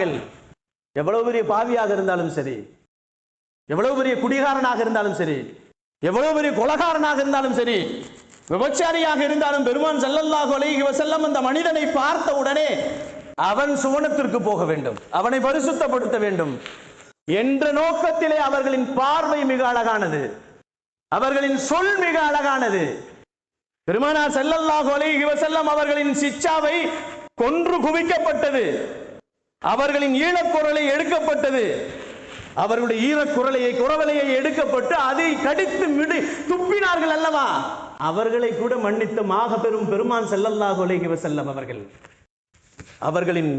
சொன்னார்கள், எவ்வளவு பெரிய பாவியாக இருந்தாலும் சரி, எவ்வளவு பெரிய குடிகாரனாக இருந்தாலும் சரி, எவ்வளவு பெரிய கொலகாரனாக இருந்தாலும் சரி, விபச்சாரியாக இருந்தாலும் பெருமான் ஸல்லல்லாஹு அலைஹி வஸல்லம் அந்த மனிதனை பார்த்த உடனே அவன் சுவனத்திற்கு போக வேண்டும், அவனை பரிசுத்தப்படுத்த வேண்டும் என்ற நோக்கத்திலே அவர்களின் பார்வை மிக அழகானது, அவர்களின் சொல் மிக அழகானது. பெருமானார் ஸல்லல்லாஹு அலைஹி வஸல்லம் அவர்களின் சிச்சாவை கொன்று குவிக்கப்பட்டது, அவர்களின் ஈழக்குரலை எடுக்கப்பட்டது, அவர்களுடைய குரவலையை எடுக்கப்பட்டு அதை கடித்து துப்பினார்கள் அல்லவா, அவர்களை கூட மன்னித்த மாபெரும் பெருமான் ஸல்லல்லாஹு அலைஹி வஸல்லம் அவர்களின்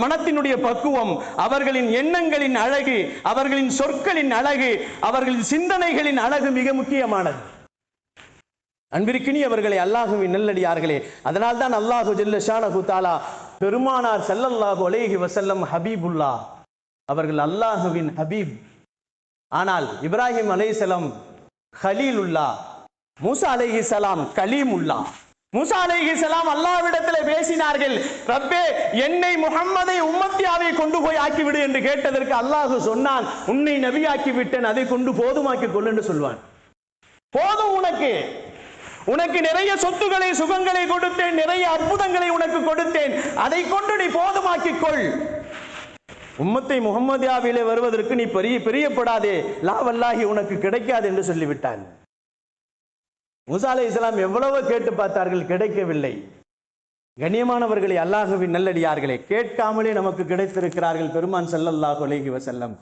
மனத்தினுடைய பக்குவம், அவர்களின் எண்ணங்களின் அழகு, அவர்களின் சொற்களின் அழகு, அவர்களின் சிந்தனைகளின் அழகு மிக முக்கியமானது. அன்பிற்கினி அவர்களை அல்லாஹுவின் நல்லடியார்களே, அதனால் தான் அல்லாஹு ஜல்ல ஷானஹு தஆலா பெருமானார் ஸல்லல்லாஹு அலைஹி வஸல்லம் ஹபீபுல்லா, அவர்கள் அல்லாஹுவின் ஹபீப். ஆனால் இப்ராஹிம் அலைஹிஸ்ஸலாம் கலீலுல்லா, மூசா அலைஹிஸ்ஸலாம் கலீமுல்லா. மூசா அலைஹிஸ்ஸலாம் அல்லாஹ்விடத்தில் பேசினார்கள், ரப்பே என்னை முஹம்மதை உம்மத்தியாவை கொண்டு போய் ஆக்கிவிடு என்று கேட்டதற்கு அல்லாஹ் சொன்னான், உன்னை நபியாக்கி விட்டேன், அதை கொண்டு போதுமாக்கி கொள் என்று சொல்வான். போதும், உனக்கு நிறைய சொத்துக்களை சுகங்களை கொடுத்தேன், நிறைய அற்புதங்களை உனக்கு கொடுத்தேன், அதை கொண்டு நீ போதுமாக்கிக் கொள். உம்மத்தை முஹம்மதியாவிலே வருவதற்கு நீ பிரியப்படாதே, லா வல்லாஹி உனக்கு கிடைக்காது என்று சொல்லிவிட்டான். மூசா அலைஹிஸ்ஸலாம் எவ்வளவு கேட்டு பார்த்தார்கள், கிடைக்கவில்லை. கண்ணியமானவர்களே, அல்லாஹ்வின் நல்லடியார்களே, கேட்காமலே நமக்கு கிடைத்திருக்கிறார்கள் பெருமான் ஸல்லல்லாஹு அலைஹி வஸல்லம்.